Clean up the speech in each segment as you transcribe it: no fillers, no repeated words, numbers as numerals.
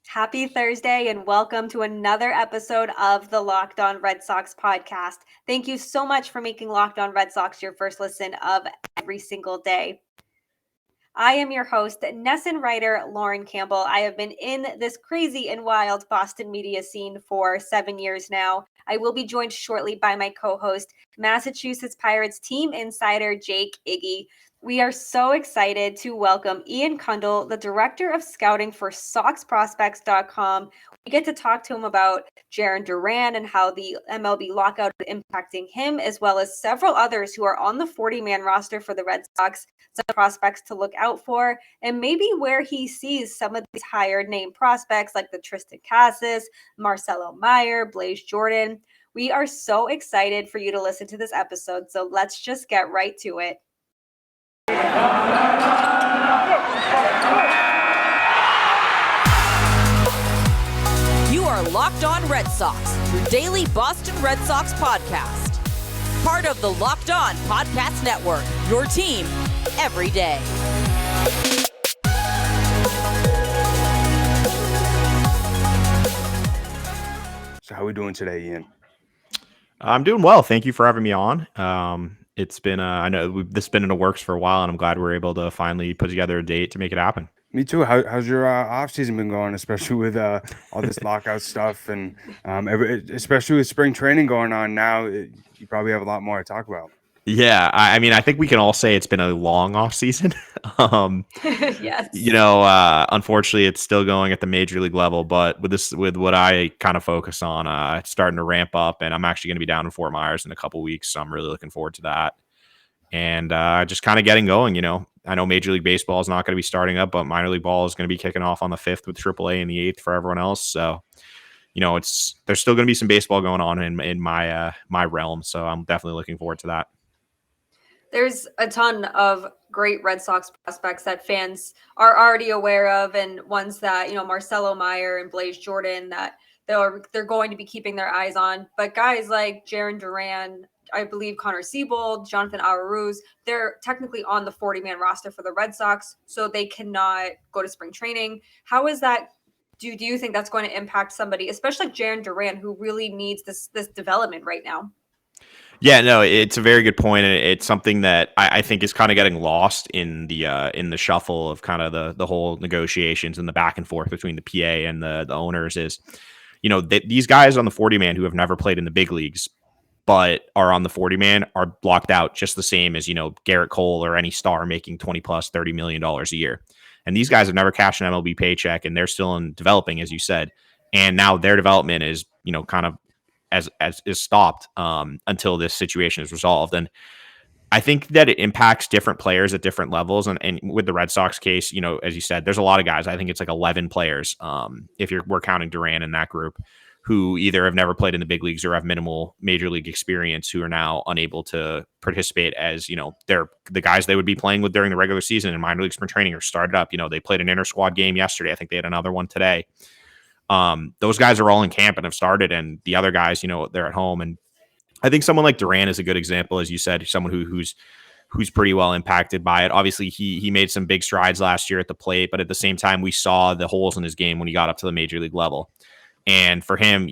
Happy Thursday and welcome to another episode of the Locked On Red Sox podcast. Thank you so much for making Locked On Red Sox your first listen of every single day. I am your host, NESN writer Lauren Campbell. I have been in this crazy and wild Boston media scene for 7 years now. I will be joined shortly by my co-host, Massachusetts Pirates team insider Jake Iggy. We are so excited to welcome Ian Cundall, the director of scouting for SoxProspects.com. We get to talk to him about Jarren Duran and how the MLB Lockout is impacting him, as well as several others who are on the 40-man roster for the Red Sox, some prospects to look out for, and maybe where he sees some of these higher name prospects like the Tristan Cassis, Marcelo Meyer, Blaze Jordan. We are so excited for you to listen to this episode, so let's just get right to it. You are Locked On Red Sox, your daily Boston Red Sox podcast. Part of the Locked On Podcast Network, your team every day. So how are we doing today, Ian? I'm doing well. Thank you for having me on. It's been, I know this has been in the works for a while, and I'm glad we're able to finally put together a date to make it happen. Me too. How's your off season been going, especially with all this lockout stuff, and especially with spring training going on now? You probably have a lot more to talk about. Yeah, I mean, I think we can all say it's been a long off season. Yes. Unfortunately, it's still going at the major league level, but with what I kind of focus on, it's starting to ramp up, and I'm actually going to be down in Fort Myers in a couple weeks, so I'm really looking forward to that. And just kind of getting going. I know Major League Baseball is not going to be starting up, but minor league ball is going to be kicking off on the 5th with AAA and the 8th for everyone else. So, there's still going to be some baseball going on in my realm. So I'm definitely looking forward to that. There's a ton of great Red Sox prospects that fans are already aware of, and ones that, Marcelo Meyer and Blaze Jordan, that they're going to be keeping their eyes on. But guys like Jarren Duran, I believe Connor Seabold, Jonathan Aruz, they're technically on the 40-man roster for the Red Sox, so they cannot go to spring training. How is that? Do you think that's going to impact somebody, especially like Jarren Duran, who really needs this development right now? Yeah, no, it's a very good point, and it's something that I think is kind of getting lost in the shuffle of kind of the whole negotiations and the back and forth between the PA and the owners. Is these guys on the 40-man who have never played in the big leagues but are on the 40-man are blocked out just the same as Garrett Cole or any star making $20 plus $30 million a year. And these guys have never cashed an MLB paycheck, and they're still in developing, as you said. And now their development is kind of as is stopped until this situation is resolved. And I think that it impacts different players at different levels. And with the Red Sox case, as you said, there's a lot of guys. I think it's like 11 players, if we're counting Duran in that group, who either have never played in the big leagues or have minimal major league experience, who are now unable to participate as, they're the guys they would be playing with during the regular season, and minor league spring training are started up. They played an inter squad game yesterday. I think they had another one today. Those guys are all in camp and have started, and the other guys, they're at home. And I think someone like Duran is a good example, as you said, someone who's pretty well impacted by it. Obviously, he made some big strides last year at the plate, but at the same time, we saw the holes in his game when he got up to the major league level. And for him,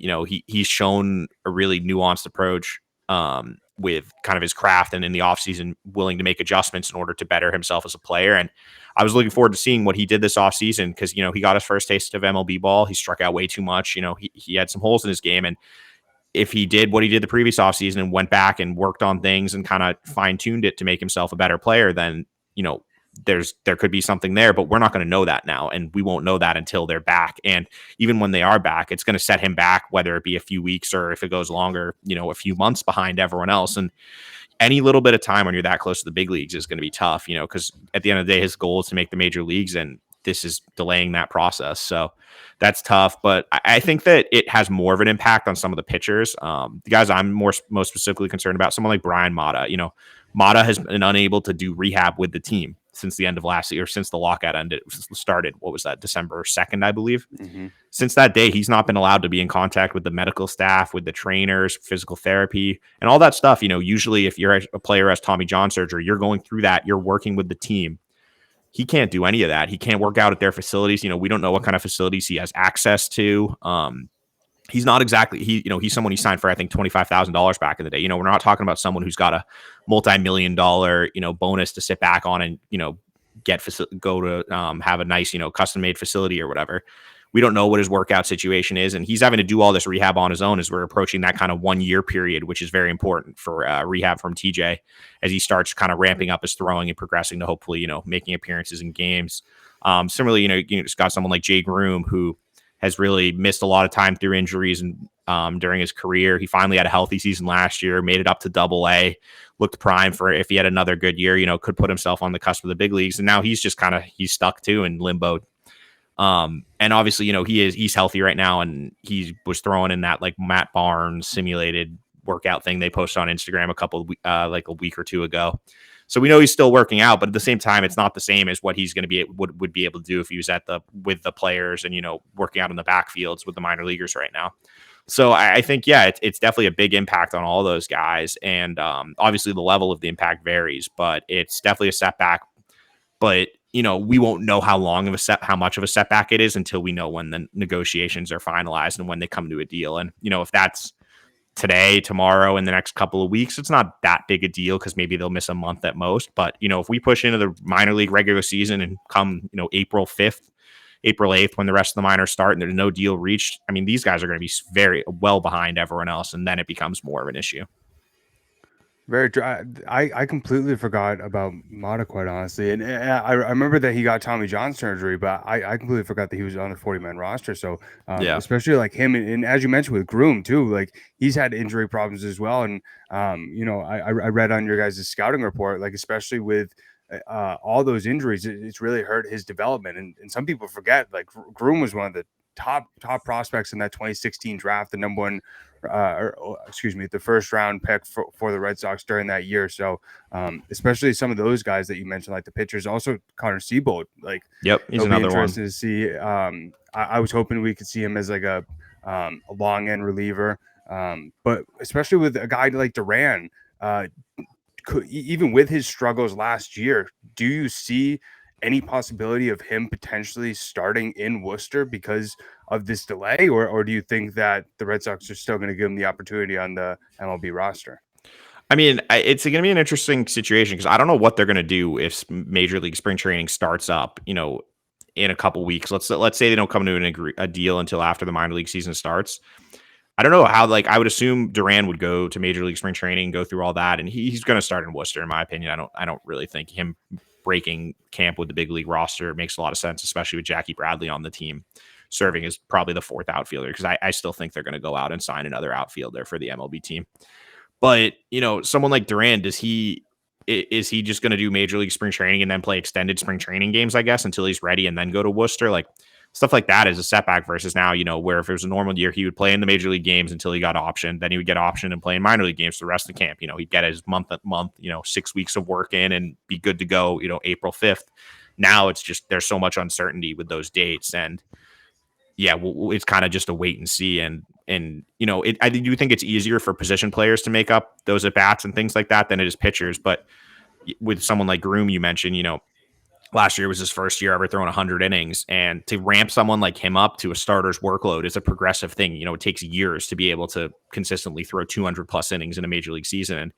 he's shown a really nuanced approach with kind of his craft, and in the offseason, willing to make adjustments in order to better himself as a player. And I was looking forward to seeing what he did this offseason because, he got his first taste of MLB ball. He struck out way too much. He had some holes in his game. And if he did what he did the previous offseason and went back and worked on things and kind of fine-tuned it to make himself a better player, then, there could be something there, but we're not going to know that now. And we won't know that until they're back. And even when they are back, it's going to set him back, whether it be a few weeks or if it goes longer, a few months behind everyone else. And any little bit of time when you're that close to the big leagues is going to be tough, because at the end of the day, his goal is to make the major leagues, and this is delaying that process. So that's tough. But I think that it has more of an impact on some of the pitchers. The guys I'm most specifically concerned about, someone like Brian Mata. Mata has been unable to do rehab with the team since the end of last year, since the lockout started. What was that? December 2nd, I believe. Mm-hmm. Since that day, he's not been allowed to be in contact with the medical staff, with the trainers, physical therapy, and all that stuff. Usually if you're a player has Tommy John surgery, you're going through that. You're working with the team he can't do any of that. He can't work out at their facilities. We don't know what kind of facilities he has access to. He's not exactly, he's someone he signed for, I think, $25,000 back in the day. We're not talking about someone who's got a multi-million-dollar, bonus to sit back on and, go to have a nice, custom made facility or whatever. We don't know what his workout situation is. And he's having to do all this rehab on his own as we're approaching that kind of 1 year period, which is very important for rehab from TJ as he starts kind of ramping up his throwing and progressing to hopefully, making appearances in games. Similarly, you just got someone like Jake Ignaszewski who has really missed a lot of time through injuries and during his career. He finally had a healthy season last year, made it up to Double-A, looked prime for if he had another good year, could put himself on the cusp of the big leagues. And now he's just he's stuck too in limbo. And obviously, he's healthy right now, and he was throwing in that like Matt Barnes simulated workout thing they posted on Instagram a week or two ago. So we know he's still working out, but at the same time, it's not the same as what he's going to be would be able to do if he was with the players and working out in the backfields with the minor leaguers right now. So I think it's definitely a big impact on all those guys, and obviously the level of the impact varies, but it's definitely a setback. But we won't know how much of a setback it is until we know when the negotiations are finalized and when they come to a deal. And if that's today, tomorrow, in the next couple of weeks, it's not that big a deal because maybe they'll miss a month at most. But, if we push into the minor league regular season and come, April 5th, April 8th, when the rest of the minors start and there's no deal reached, I mean, these guys are going to be very well behind everyone else. And then it becomes more of an issue. Very true. I completely forgot about Mata, quite honestly. And I remember that he got Tommy John surgery, but I completely forgot that he was on the 40-man roster. So especially like him, and as you mentioned with Groom too, like he's had injury problems as well. And I read on your guys' scouting report, like especially with all those injuries, it's really hurt his development. And some people forget, like Groom was one of the top prospects in that 2016 draft, the number one, the first round pick for the Red Sox during that year. So especially some of those guys that you mentioned, like the pitchers, also Connor Seabold, like he's another one to see. I was hoping we could see him as like a long end reliever, but especially with a guy like Duran, even with his struggles last year, do you see any possibility of him potentially starting in Worcester because of this delay, or do you think that the Red Sox are still going to give him the opportunity on the MLB roster? I mean, it's going to be an interesting situation because I don't know what they're going to do if Major League Spring Training starts up, in a couple weeks. Let's say they don't come to a deal until after the minor league season starts. I don't know how, I would assume Duran would go to Major League Spring Training, go through all that, and he's going to start in Worcester, in my opinion. I don't really think him breaking camp with the big league roster makes a lot of sense, especially with Jackie Bradley on the team serving as probably the fourth outfielder, because I still think they're going to go out and sign another outfielder for the MLB team. But, someone like Duran, is he just going to do Major League Spring Training and then play extended spring training games, I guess, until he's ready and then go to Worcester? Like, stuff like that is a setback versus now, where if it was a normal year, he would play in the major league games until he got optioned. Then he would get optioned and play in minor league games for the rest of the camp. He'd get his month, 6 weeks of work in and be good to go, April 5th. Now it's just, there's so much uncertainty with those dates. And it's kind of just a wait and see. And I do think it's easier for position players to make up those at bats and things like that than it is pitchers. But with someone like Groom, you mentioned, last year was his first year ever throwing 100 innings, and to ramp someone like him up to a starter's workload is a progressive thing. It takes years to be able to consistently throw 200 plus innings in a major league season,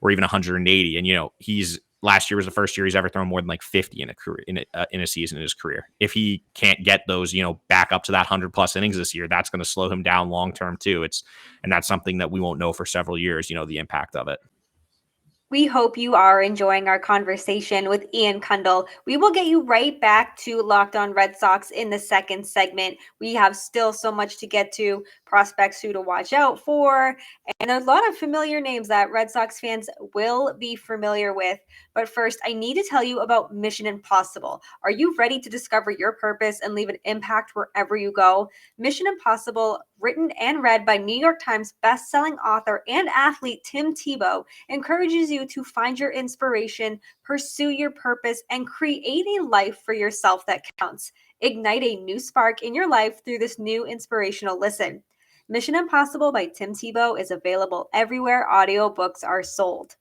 or even 180. And, last year was the first year he's ever thrown more than 50 in a career, in a season in his career. If he can't get those, back up to that 100 plus innings this year, that's going to slow him down long-term too. And that's something that we won't know for several years, the impact of it. We hope you are enjoying our conversation with Ian Cundall. We will get you right back to Locked On Red Sox in the second segment. We have still so much to get to, prospects who to watch out for, and a lot of familiar names that Red Sox fans will be familiar with. But first, I need to tell you about Mission Impossible. Are you ready to discover your purpose and leave an impact wherever you go? Mission Impossible, written and read by New York Times bestselling author and athlete Tim Tebow, encourages you to find your inspiration, pursue your purpose, and create a life for yourself that counts. Ignite a new spark in your life through this new inspirational listen. Mission Impossible by Tim Tebow is available everywhere audiobooks are sold.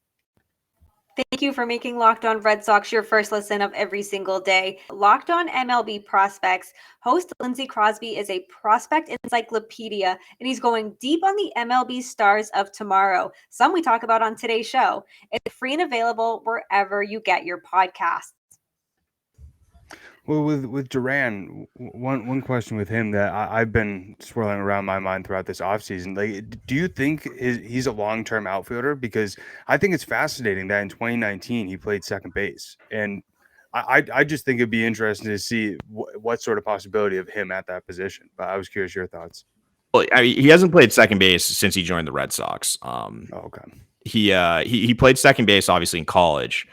Thank you for making Locked On Red Sox your first listen of every single day. Locked On MLB Prospects host Lindsey Crosby is a prospect encyclopedia, and he's going deep on the MLB stars of tomorrow. Some we talk about on today's show. It's free and available wherever you get your podcasts. Well, with Duran, one question with him that I've been swirling around my mind throughout this offseason, like, do you think he's a long-term outfielder? Because I think it's fascinating that in 2019 he played second base, and I just think it'd be interesting to see what sort of possibility of him at that position. But I was curious your thoughts. Well, I mean, he hasn't played second base since he joined the Red Sox. Okay. He played second base obviously in college.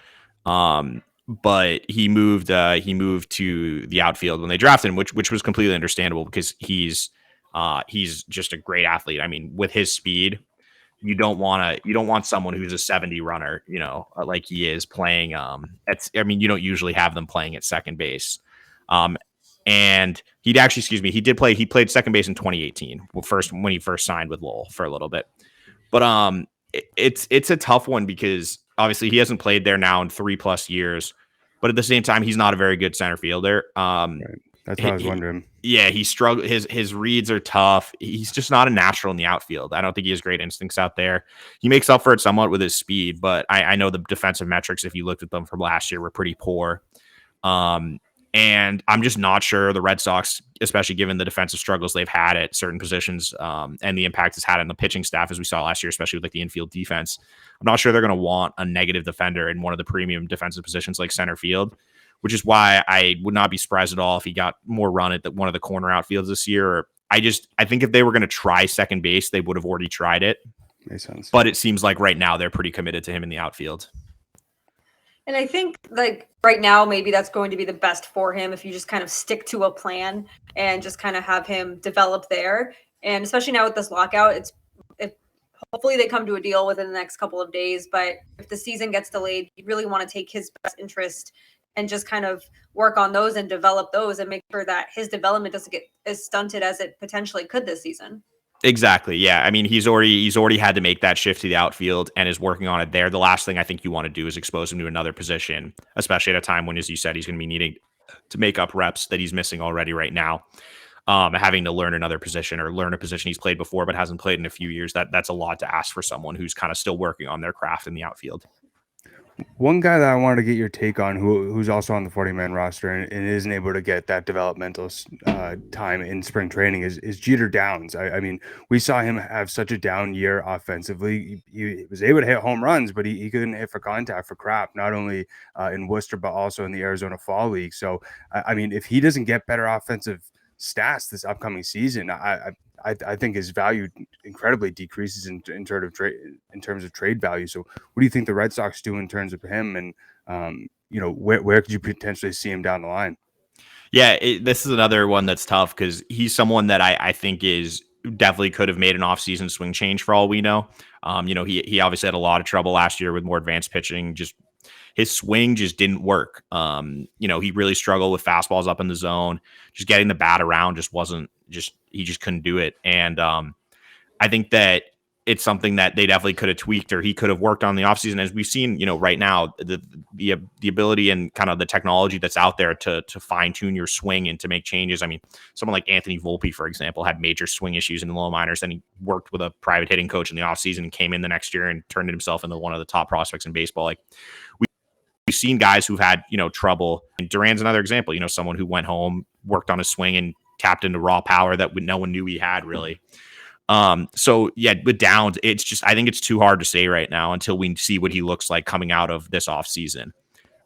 But he moved to the outfield when they drafted him, which was completely understandable because he's just a great athlete. I mean, with his speed, you don't want someone who's a 70 runner, like he is playing. You don't usually have them playing at second base. And he played second base in 2018, when he first signed with Lowell for a little bit. But it's a tough one because obviously he hasn't played there now in 3+ years, but at the same time, he's not a very good center fielder. Right. That's what I was wondering. Yeah, he struggled. His reads are tough. He's just not a natural in the outfield. I don't think he has great instincts out there. He makes up for it somewhat with his speed, but I know the defensive metrics, if you looked at them from last year, were pretty poor. And I'm just not sure the Red Sox, especially given the defensive struggles they've had at certain positions, and the impact it's had on the pitching staff, as we saw last year, especially with like the infield defense. I'm not sure they're going to want a negative defender in one of the premium defensive positions like center field, which is why I would not be surprised at all if he got more run at one of the corner outfields this year. I think if they were going to try second base, they would have already tried it. Makes sense. But it seems like right now they're pretty committed to him in the outfield. And I think like right now, maybe that's going to be the best for him if you just kind of stick to a plan and just kind of have him develop there. And especially now with this lockout, hopefully they come to a deal within the next couple of days. But if the season gets delayed, you really want to take his best interest and just kind of work on those and develop those and make sure that his development doesn't get as stunted as it potentially could this season. Exactly. Yeah. I mean, he's already had to make that shift to the outfield and is working on it there. The last thing I think you want to do is expose him to another position, especially at a time when, as you said, he's going to be needing to make up reps that he's missing already right now. Having to learn another position or learn a position he's played before but hasn't played in a few years. That's a lot to ask for someone who's kind of still working on their craft in the outfield. One guy that I wanted to get your take on, who's also on the 40-man roster and isn't able to get that developmental time in spring training, is Jeter Downs. I mean, we saw him have such a down year offensively. He was able to hit home runs, but he couldn't hit for contact for crap, not only in Worcester, but also in the Arizona Fall League. So, I mean, if he doesn't get better offensive stats this upcoming season, I think his value incredibly decreases in terms of trade value. So what do you think the Red Sox do in terms of him, and where could you potentially see him down the line? Yeah, this is another one that's tough because he's someone that I think is definitely could have made an offseason swing change for all we know. He obviously had a lot of trouble last year with more advanced pitching. Just his swing just didn't work. He really struggled with fastballs up in the zone. Just getting the bat around just wasn't he just couldn't do it. And I think that it's something that they definitely could have tweaked or he could have worked on in the offseason. As we've seen, right now, the ability and kind of the technology that's out there to fine tune your swing and to make changes. I mean, someone like Anthony Volpe, for example, had major swing issues in the low minors. Then he worked with a private hitting coach in the offseason and came in the next year and turned himself into one of the top prospects in baseball. Like we've seen guys who've had, trouble. And Duran's another example, someone who went home, worked on his swing and tapped into raw power that no one knew he had really. So yeah, with Downs, I think it's too hard to say right now until we see what he looks like coming out of this offseason.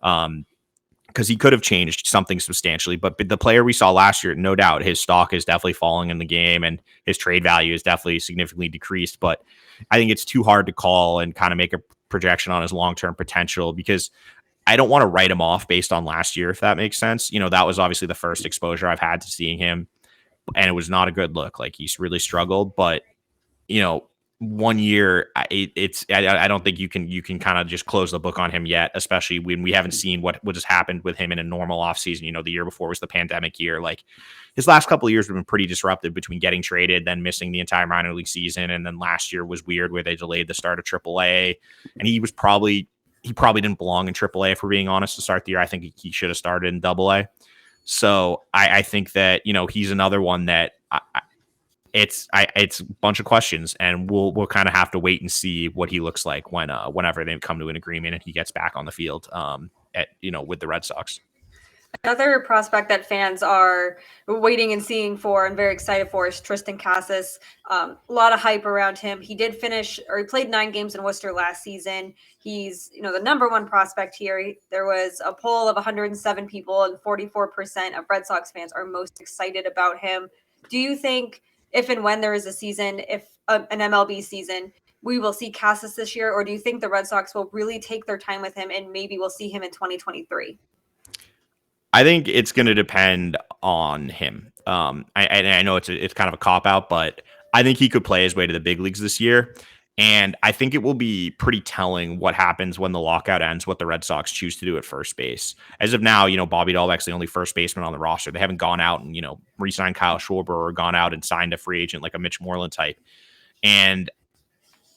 Because he could have changed something substantially, but the player we saw last year, no doubt, his stock is definitely falling in the game and his trade value is definitely significantly decreased. But I think it's too hard to call and kind of make a projection on his long-term potential because I don't want to write him off based on last year, if that makes sense. That was obviously the first exposure I've had to seeing him, and it was not a good look. Like he's really struggled, but 1 year, I don't think you can kind of just close the book on him yet, especially when we haven't seen what has happened with him in a normal offseason. The year before was the pandemic year. Like his last couple of years have been pretty disruptive between getting traded, then missing the entire minor league season, and then last year was weird where they delayed the start of AAA, and he was probably he probably didn't belong in AAA, if we're being honest, to start the year. I think he should have started in AA. So I think that, he's another one that it's a bunch of questions, and we'll kind of have to wait and see what he looks like whenever they come to an agreement and he gets back on the field with the Red Sox. Another prospect that fans are waiting and seeing for and very excited for is Tristan Cassis. A lot of hype around him. He did he played 9 games in Worcester last season. He's, the number one prospect here. There was a poll of 107 people, and 44% of Red Sox fans are most excited about him. Do you think if and when there is a season, an MLB season, we will see Cassis this year, or do you think the Red Sox will really take their time with him and maybe we'll see him in 2023? I think it's going to depend on him. I know it's kind of a cop out, but I think he could play his way to the big leagues this year. And I think it will be pretty telling what happens when the lockout ends, what the Red Sox choose to do at first base. As of now, Bobby Dahlbeck's the only first baseman on the roster. They haven't gone out and, re-signed Kyle Schwarber or gone out and signed a free agent like a Mitch Moreland type. And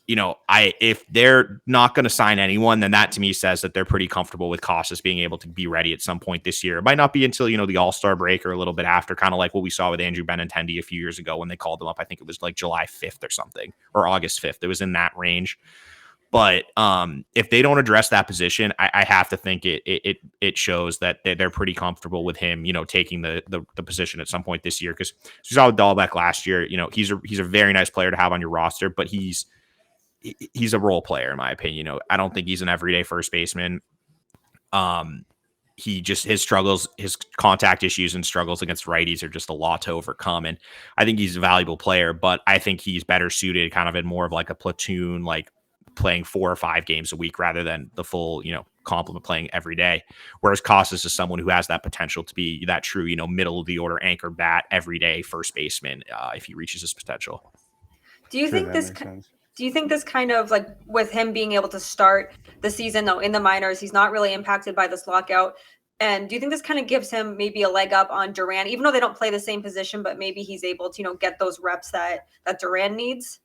if they're not going to sign anyone, then that to me says that they're pretty comfortable with Cassis being able to be ready at some point this year. It might not be until, the All-Star break or a little bit after, kind of like what we saw with Andrew Benintendi a few years ago when they called him up. I think it was like July 5th or something, or August 5th. It was in that range. But if they don't address that position, I have to think it shows that they're pretty comfortable with him, taking the position at some point this year. Because we saw with Dahlbeck last year, he's a very nice player to have on your roster, but he's a role player, in my opinion. I don't think he's an everyday first baseman. His struggles, his contact issues and struggles against righties are just a lot to overcome. And I think he's a valuable player, but I think he's better suited kind of in more of like a platoon, like playing 4 or 5 games a week rather than the full, complement playing every day. Whereas Cassis is someone who has that potential to be that true, middle of the order anchor bat, everyday first baseman if he reaches his potential. Do you think this kind of, like, with him being able to start the season, though, in the minors, he's not really impacted by this lockout? And do you think this kind of gives him maybe a leg up on Duran, even though they don't play the same position, but maybe he's able to, get those reps that Duran needs?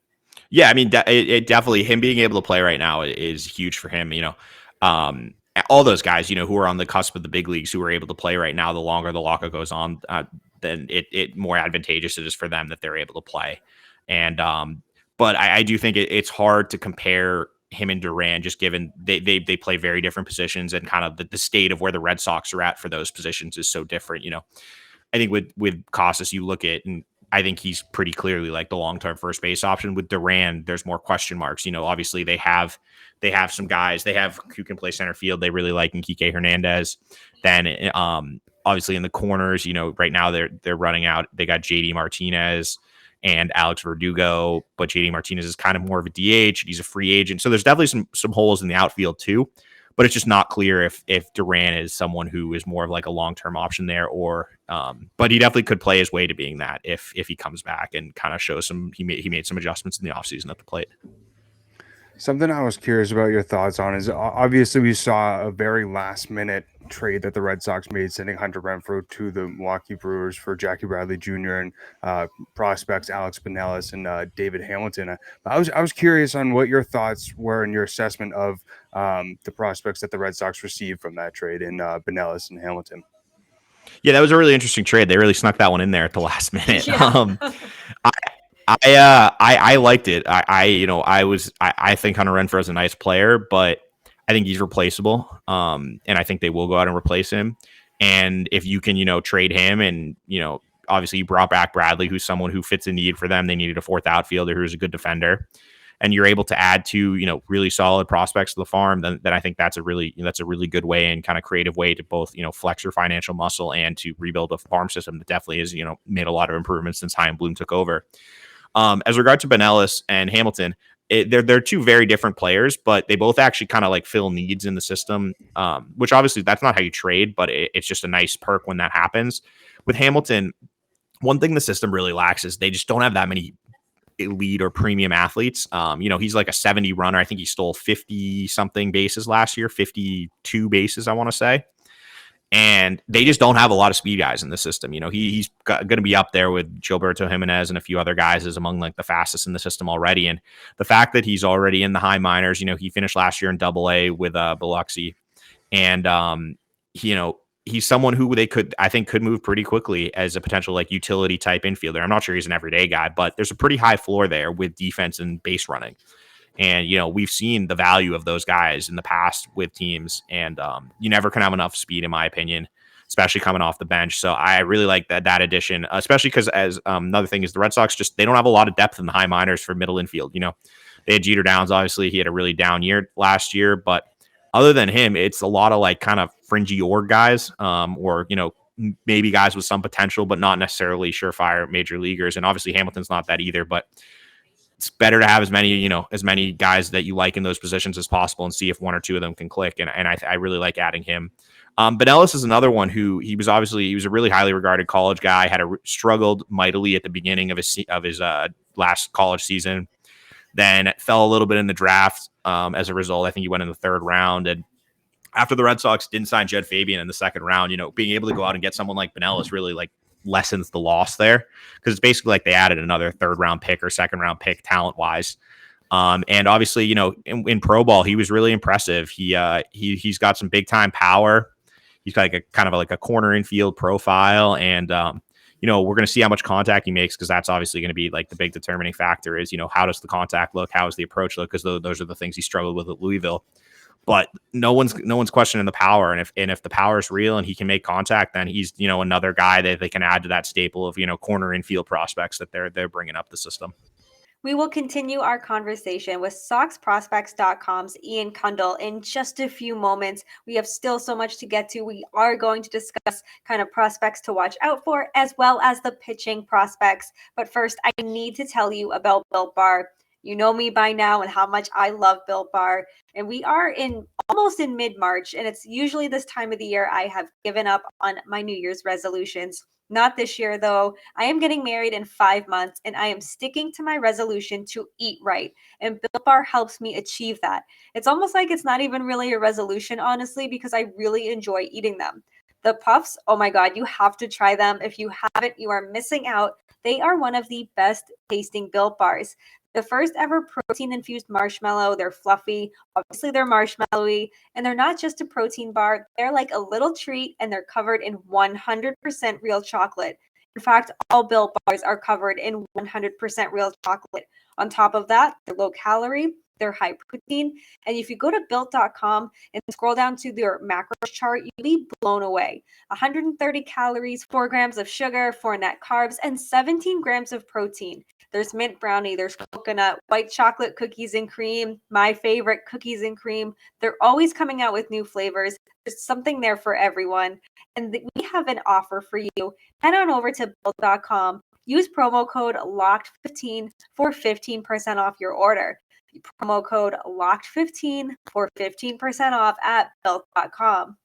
Yeah, I mean, it definitely, him being able to play right now is huge for him. All those guys, who are on the cusp of the big leagues, who are able to play right now, the longer the lockout goes on, then it more advantageous it is for them that they're able to play. And but I do think it's hard to compare him and Duran, just given they play very different positions, and kind of the state of where the Red Sox are at for those positions is so different. I think with Cassis, you look at, and I think he's pretty clearly like the long-term first base option. With Duran, there's more question marks. Obviously they have some guys who can play center field. They really like Kike Hernandez. Then obviously in the corners, right now they're running out. They got JD Martinez and Alex Verdugo, but JD Martinez is kind of more of a DH. He's a free agent. So there's definitely some holes in the outfield too, but it's just not clear if Duran is someone who is more of like a long-term option there, or but he definitely could play his way to being that if he comes back and kind of shows he made some adjustments in the offseason at the plate. Something I was curious about your thoughts on is obviously we saw a very last minute trade that the Red Sox made, sending Hunter Renfroe to the Milwaukee Brewers for Jackie Bradley Jr. and prospects Alex Pinellas and David Hamilton. I was curious on what your thoughts were and your assessment of the prospects that the Red Sox received from that trade in Pinellas and Hamilton. Yeah, that was a really interesting trade. They really snuck that one in there at the last minute. Yeah. I liked it. I think Hunter Renfroe is a nice player, but I think he's replaceable. And I think they will go out and replace him. And if you can, trade him, and, obviously you brought back Bradley, who's someone who fits a need for them. They needed a 4th outfielder who's a good defender, and you're able to add 2, really solid prospects to the farm. Then I think that's a really good way and kind of creative way to both, flex your financial muscle and to rebuild a farm system that definitely has, made a lot of improvements since Chaim Bloom took over. As regard to Pinellas and Hamilton, they're 2 very different players, but they both actually kind of like fill needs in the system, which obviously that's not how you trade, but it's just a nice perk when that happens. With Hamilton, one thing the system really lacks is they just don't have that many elite or premium athletes. He's like a 70 runner. I think he stole 50 something bases last year, 52 bases, I want to say. And they just don't have a lot of speed guys in the system. He's going to be up there with Gilberto Jimenez and a few other guys as among like the fastest in the system already. And the fact that he's already in the high minors, he finished last year in Double-A with Biloxi, and he's someone who I think could move pretty quickly as a potential like utility type infielder. I'm not sure he's an everyday guy, but there's a pretty high floor there with defense and base running. And, we've seen the value of those guys in the past with teams, and you never can have enough speed, in my opinion, especially coming off the bench. So I really like that addition, especially because as another thing is the Red Sox they don't have a lot of depth in the high minors for middle infield. They had Jeter Downs, obviously he had a really down year last year, but other than him, it's a lot of like kind of fringy org guys, or, maybe guys with some potential, but not necessarily surefire major leaguers. And obviously Hamilton's not that either, but it's better to have as many guys that you like in those positions as possible and see if one or two of them can click. And I really like adding him. But Ellis is another one who he was a really highly regarded college guy, struggled mightily at the beginning of his last college season, then fell a little bit in the draft. As a result, I think he went in the third round. And after the Red Sox didn't sign Jed Fabian in the second round, being able to go out and get someone like Benellis really like lessens the loss there, because it's basically like they added another third round pick or second round pick talent wise. And obviously, in pro ball, he was really impressive. He's got some big time power. He's got like a kind of like a corner infield profile. And, we're going to see how much contact he makes, because that's obviously going to be like the big determining factor is, how does the contact look? How does the approach look? Because those are the things he struggled with at Louisville. But no one's questioning the power. And if the power is real and he can make contact, then he's, another guy that they can add to that staple of, corner infield prospects that they're bringing up the system. We will continue our conversation with SoxProspects.com's Ian Cundall in just a few moments. We have still so much to get to. We are going to discuss kind of prospects to watch out for, as well as the pitching prospects. But first, I need to tell you about Built Bar. You know me by now and how much I love Built Bar. And we are almost in mid-March, and it's usually this time of the year I have given up on my New Year's resolutions. Not this year, though. I am getting married in 5 months, and I am sticking to my resolution to eat right. And Built Bar helps me achieve that. It's almost like it's not even really a resolution, honestly, because I really enjoy eating them. The puffs, oh my God, you have to try them. If you haven't, you are missing out. They are one of the best tasting Built Bars. The first ever protein-infused marshmallow. They're fluffy. Obviously, they're marshmallowy. And they're not just a protein bar. They're like a little treat, and they're covered in 100% real chocolate. In fact, all Built Bars are covered in 100% real chocolate. On top of that, they're low calorie. They're high protein. And if you go to built.com and scroll down to their macros chart, you'll be blown away. 130 calories, 4 grams of sugar, 4 net carbs, and 17 grams of protein. There's mint brownie, there's coconut, white chocolate cookies and cream, my favorite, cookies and cream. They're always coming out with new flavors. There's something there for everyone. And we have an offer for you. Head on over to built.com. Use promo code LOCKED15 for 15% off your order. Promo code LOCKED15 for 15% off at built.com.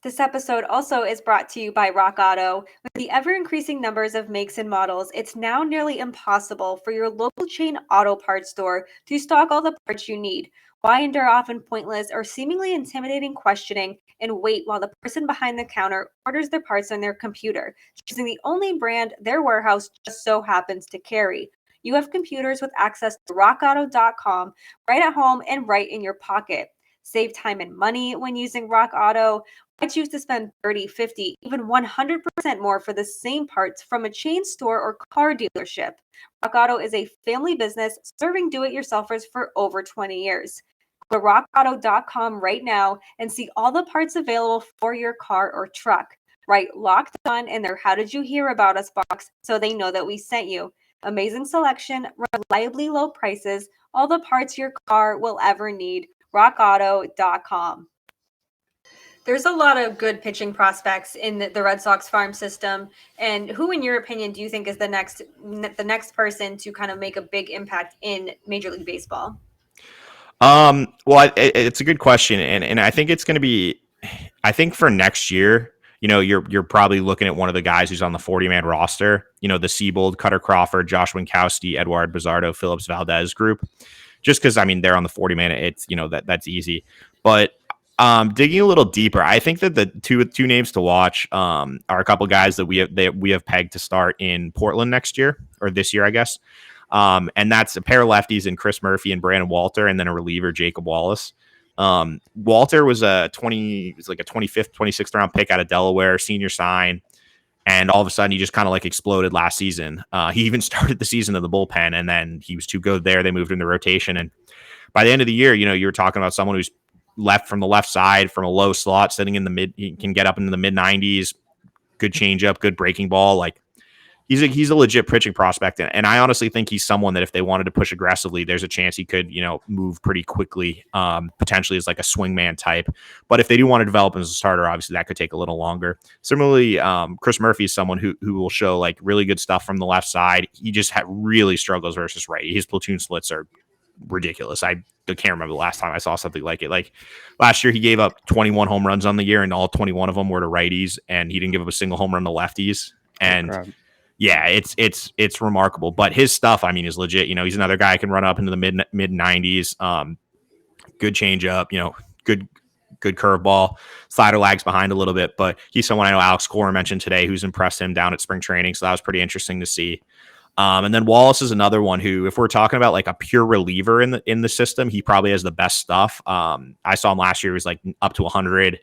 This episode also is brought to you by Rock Auto. With the ever-increasing numbers of makes and models, it's now nearly impossible for your local chain auto parts store to stock all the parts you need. Why endure often pointless or seemingly intimidating questioning and wait while the person behind the counter orders their parts on their computer, choosing the only brand their warehouse just so happens to carry? You have computers with access to rockauto.com right at home and right in your pocket. Save time and money when using Rock Auto. I choose to spend 30, 50, even 100% more for the same parts from a chain store or car dealership. Rock Auto is a family business serving do-it-yourselfers for over 20 years. Go to rockauto.com right now and see all the parts available for your car or truck. Write Locked On in their How Did You Hear About Us box so they know that we sent you. Amazing selection, reliably low prices, all the parts your car will ever need. rockauto.com. There's a lot of good pitching prospects in the Red Sox farm system. And who, in your opinion, do you think is the next person to kind of make a big impact in Major League Baseball? Well, it's a good question. And I think it's going to be, I think for next year, you're probably looking at one of the guys who's on the 40-man roster, the Seabold, Cutter Crawford, Josh Winkowski, Eduard Bizardo, Phillips Valdez group, just because, they're on the 40-man. It's, that's easy. But Digging a little deeper, I think that the two names to watch are a couple guys that we have pegged to start in Portland next year or this year, I guess. And that's a pair of lefties in Chris Murphy and Brandon Walter, and then a reliever, Jacob Wallace. Walter was a 25th, 26th round pick out of Delaware, senior sign. And all of a sudden, he just kind of like exploded last season. He even started the season in the bullpen, and then he was too good there. They moved him to rotation. And by the end of the year, you were talking about someone who's left from the left side from a low slot, sitting in the mid, he can get up into the mid 90s, good changeup, good breaking ball. Like he's a legit pitching prospect. And I honestly think he's someone that if they wanted to push aggressively, there's a chance he could, move pretty quickly, potentially as like a swingman type. But if they do want to develop him as a starter, obviously that could take a little longer. Similarly, Chris Murphy is someone who will show like really good stuff from the left side. He just really struggles versus right. His platoon splits are ridiculous. I can't remember the last time I saw something like it. Like last year, he gave up 21 home runs on the year, and all 21 of them were to righties, and he didn't give up a single home run to lefties. And yeah, it's remarkable. But his stuff, I mean, is legit. He's another guy who can run up into the mid 90s. Good changeup. Good curveball. Slider lags behind a little bit, but he's someone I know Alex Cora mentioned today who's impressed him down at spring training. So that was pretty interesting to see. And then Wallace is another one who, if we're talking about like a pure reliever in the system, he probably has the best stuff. I saw him last year. He was like up to 100,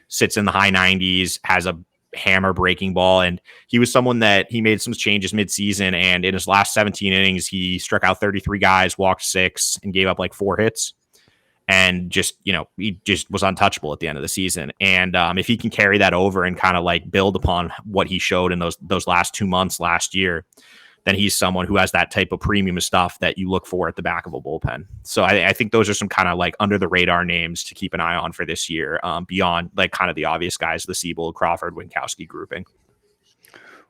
sits in the high 90s, has a hammer breaking ball. And he was someone that he made some changes midseason. And in his last 17 innings, he struck out 33 guys, walked 6, and gave up like 4 hits. And just, he just was untouchable at the end of the season. And if he can carry that over and kind of like build upon what he showed in those last 2 months last year, then he's someone who has that type of premium stuff that you look for at the back of a bullpen. So I think those are some kind of like under the radar names to keep an eye on for this year, beyond like kind of the obvious guys, the Seabold, Crawford, Winkowski grouping.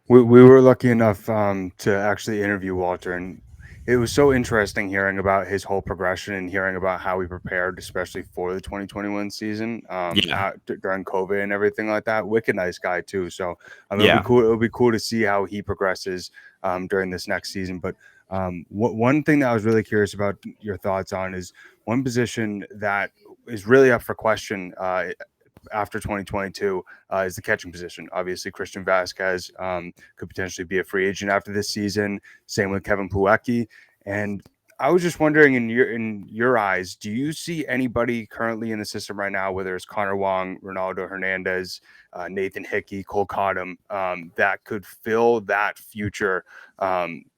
We were lucky enough to actually interview Walter, and it was so interesting hearing about his whole progression and hearing about how he prepared, especially for the 2021 season during COVID and everything like that. Wicked nice guy too. So it'll be cool to see how he progresses during this next season. But one thing that I was really curious about your thoughts on is one position that is really up for question after 2022 is the catching position. Obviously, Christian Vasquez could potentially be a free agent after this season. Same with Kevin Plawecki. And I was just wondering, in your eyes, do you see anybody currently in the system right now, whether it's Connor Wong, Ronaldo Hernandez, Nathan Hickey, Cole Cottom, that could fill that future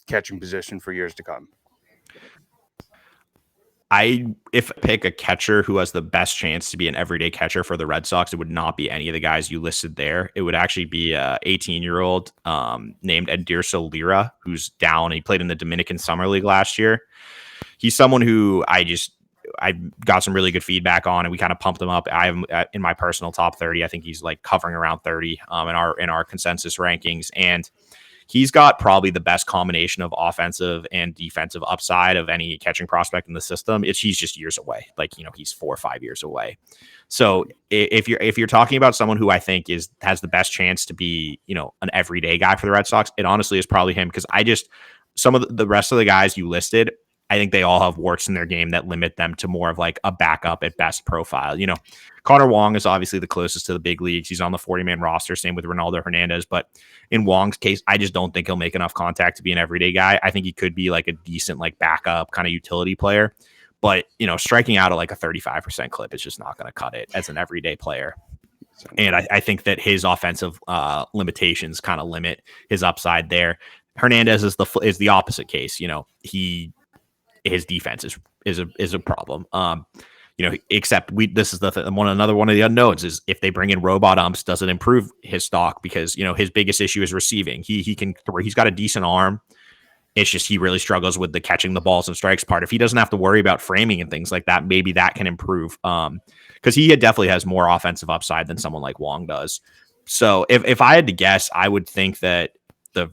catching position for years to come? If I pick a catcher who has the best chance to be an everyday catcher for the Red Sox, it would not be any of the guys you listed there. It would actually be a 18-year-old named Edirso Lira, who's down. He played in the Dominican Summer League last year. He's someone who I got some really good feedback on, and we kind of pumped him up. I have him in my personal top 30. I think he's like covering around 30 in our consensus rankings, and he's got probably the best combination of offensive and defensive upside of any catching prospect in the system. He's just years away. Like, he's 4 or 5 years away. So if you're talking about someone who I think has the best chance to be, an everyday guy for the Red Sox, it honestly is probably him. Cause some of the rest of the guys you listed, I think they all have warts in their game that limit them to more of like a backup at best profile. Connor Wong is obviously the closest to the big leagues. He's on the 40-man roster. Same with Ronaldo Hernandez. But in Wong's case, I just don't think he'll make enough contact to be an everyday guy. I think he could be like a decent, like backup kind of utility player. But, striking out at like a 35% clip is just not going to cut it as an everyday player. And I think that his offensive limitations kind of limit his upside there. Hernandez is the opposite case. His defense is a problem. Except this is another one of the unknowns is if they bring in robot umps, does it improve his stock? Because, his biggest issue is receiving. He can throw, he's got a decent arm. It's just, he really struggles with the catching the balls and strikes part. If he doesn't have to worry about framing and things like that, maybe that can improve. Cause he definitely has more offensive upside than someone like Wong does. So if I had to guess, I would think that the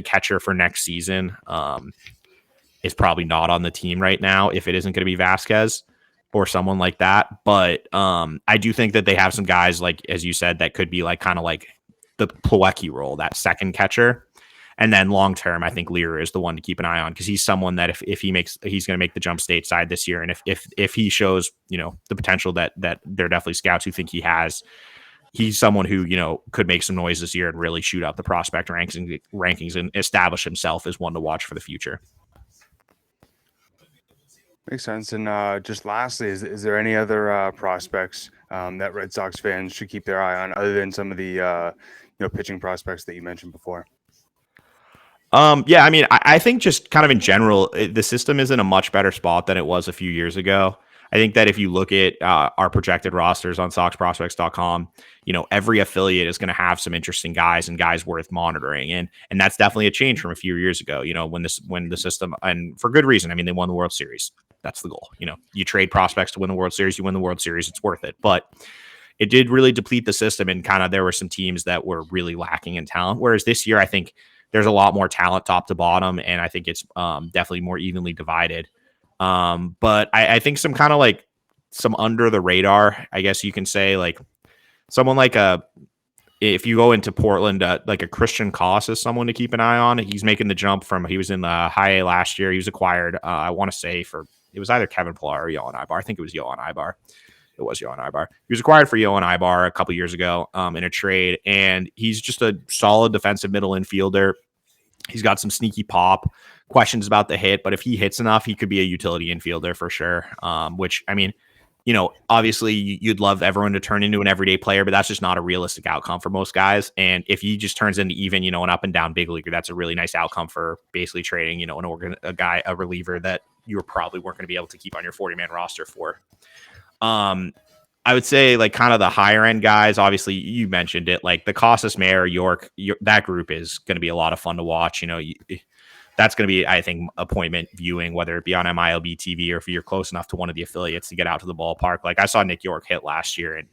catcher for next season, is probably not on the team right now if it isn't going to be Vasquez or someone like that. But I do think that they have some guys, like, as you said, that could be like kind of like the Plawecki role, that second catcher. And then long term, I think Lear is the one to keep an eye on, because he's someone that if he's going to make the jump stateside this year, and if he shows the potential that there are definitely scouts who think he has, he's someone who could make some noise this year and really shoot up the prospect rankings and establish himself as one to watch for the future. Makes sense. And just lastly, is there any other prospects that Red Sox fans should keep their eye on, other than some of the pitching prospects that you mentioned before? Yeah, I mean, I think just kind of in general, the system is in a much better spot than it was a few years ago. I think that if you look at our projected rosters on SoxProspects.com, every affiliate is going to have some interesting guys and guys worth monitoring, and that's definitely a change from a few years ago. When the system, and for good reason. I mean, they won the World Series. That's the goal. You trade prospects to win the World Series, you win the World Series, it's worth it. But it did really deplete the system, and kind of there were some teams that were really lacking in talent. Whereas this year, I think there's a lot more talent top to bottom, and I think it's definitely more evenly divided. But I think some kind of like some under the radar, I guess you can say, like someone like if you go into Portland, like a Tristan Cassis is someone to keep an eye on. He's making the jump he was in the high A last year. He was acquired, I want to say, it was either Kevin Pillar or Johan Ibar. I think it was Johan Ibar. It was Johan Ibar. He was acquired for Johan Ibar a couple years ago in a trade, and he's just a solid defensive middle infielder. He's got some sneaky pop, questions about the hit, but if he hits enough, he could be a utility infielder for sure. Which, I mean, obviously you'd love everyone to turn into an everyday player, but that's just not a realistic outcome for most guys. And if he just turns into even, an up and down big leaguer, that's a really nice outcome for basically trading, a reliever that you probably weren't going to be able to keep on your 40-man roster for. I would say like kind of the higher end guys, obviously you mentioned it, like the Casas, Mayer, York, that group is going to be a lot of fun to watch. That's going to be, I think, appointment viewing, whether it be on MILB TV or if you're close enough to one of the affiliates to get out to the ballpark. Like I saw Nick York hit last year, and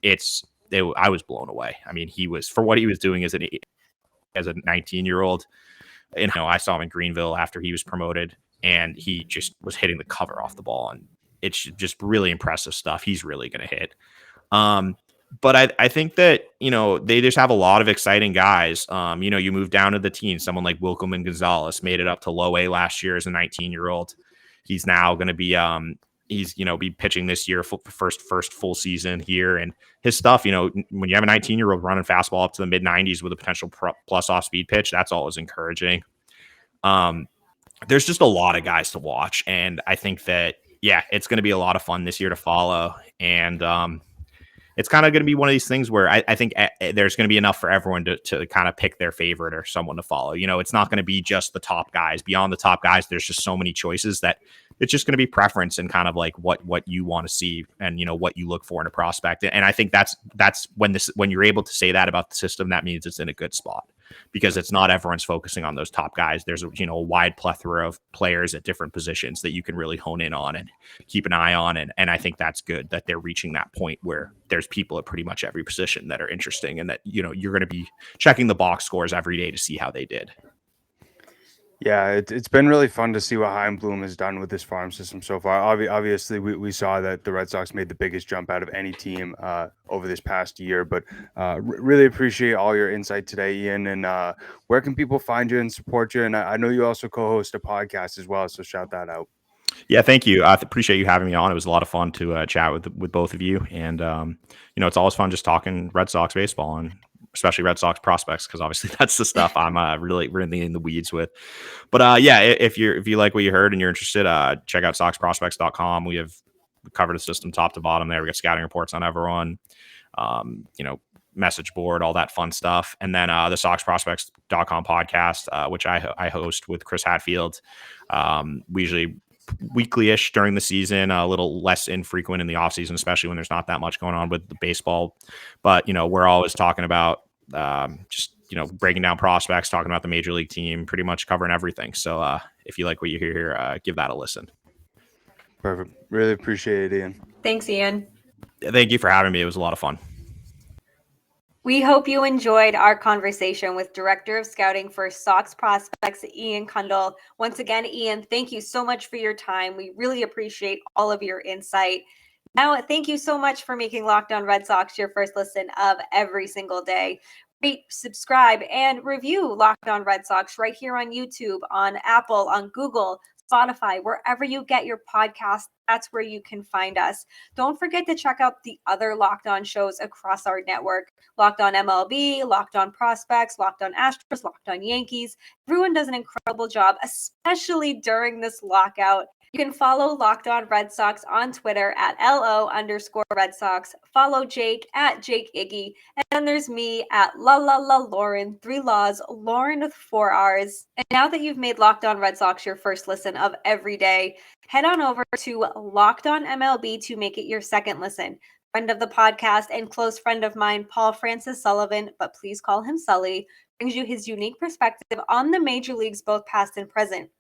I was blown away. I mean, he was, for what he was doing as a 19-year-old, I saw him in Greenville after he was promoted, and he just was hitting the cover off the ball, and it's just really impressive stuff. He's really going to hit. But I think that, they just have a lot of exciting guys. You move down to the teens, someone like Wilkelman Gonzalez made it up to low A last year as a 19-year-old. He's now going to be, be pitching this year, first full season here. And his stuff, when you have a 19-year-old running fastball up to the mid 90s with a potential plus off speed pitch, that's always encouraging. There's just a lot of guys to watch. And I think that, yeah, it's going to be a lot of fun this year to follow. And, it's kind of going to be one of these things where I think there's going to be enough for everyone to kind of pick their favorite or someone to follow. It's not going to be just the top guys. Beyond the top guys, there's just so many choices that it's just going to be preference and kind of like what you want to see and, what you look for in a prospect. And I think that's when you're able to say that about the system, that means it's in a good spot, because it's not everyone's focusing on those top guys. There's a wide plethora of players at different positions that you can really hone in on and keep an eye on. And I think that's good that they're reaching that point where there's people at pretty much every position that are interesting, and that, you're going to be checking the box scores every day to see how they did. Yeah, it's been really fun to see what Chaim Bloom has done with this farm system so far. Obviously, we saw that the Red Sox made the biggest jump out of any team over this past year, but really appreciate all your insight today, Ian. And where can people find you and support you? And I know you also co-host a podcast as well, so shout that out. Yeah, thank you. I appreciate you having me on. It was a lot of fun to chat with both of you. And, it's always fun just talking Red Sox baseball, and especially Red Sox prospects, because obviously that's the stuff I'm really in the weeds with. But yeah, if you like what you heard and you're interested, check out SoxProspects.com. We covered the system top to bottom there. We got scouting reports on everyone, message board, all that fun stuff. And then the SoxProspects.com podcast, which I host with Chris Hatfield. We usually weekly-ish during the season, a little less infrequent in the offseason, especially when there's not that much going on with the baseball. But, we're always talking about breaking down prospects, talking about the major league team, pretty much covering everything. So if you like what you hear here, give that a listen. Perfect. Really appreciate it, Ian. Thanks, Ian. Thank you for having me. It was a lot of fun. We hope you enjoyed our conversation with Director of Scouting for Sox Prospects, Ian Cundall. Once again, Ian, thank you so much for your time. We really appreciate all of your insight. Now, thank you so much for making Locked On Red Sox your first listen of every single day. rate, subscribe, and review Locked On Red Sox right here on YouTube, on Apple, on Google, Spotify, wherever you get your podcast. That's where you can find us. Don't forget to check out the other Locked On shows across our network. Locked On MLB, Locked On Prospects, Locked On Astros, Locked On Yankees. Everyone does an incredible job, especially during this lockout. You can follow Locked On Red Sox on Twitter at LO_Red Sox. Follow Jake at Jake Iggy. And then there's me at La Lauren, 3 Laws, Lauren with 4 R's. And now that you've made Locked On Red Sox your first listen of every day, head on over to Locked On MLB to make it your second listen. Friend of the podcast and close friend of mine, Paul Francis Sullivan, but please call him Sully, brings you his unique perspective on the major leagues, both past and present.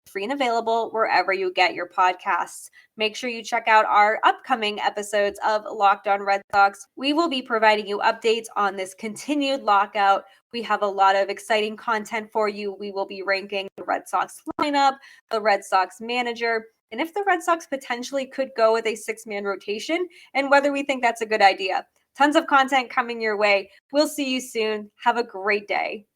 Free and available wherever you get your podcasts. Make sure you check out our upcoming episodes of Locked On Red Sox. We will be providing you updates on this continued lockout. We have a lot of exciting content for you. We will be ranking the Red Sox lineup, the Red Sox manager, and if the Red Sox potentially could go with a 6-man rotation, and whether we think that's a good idea. Tons of content coming your way. We'll see you soon. Have a great day.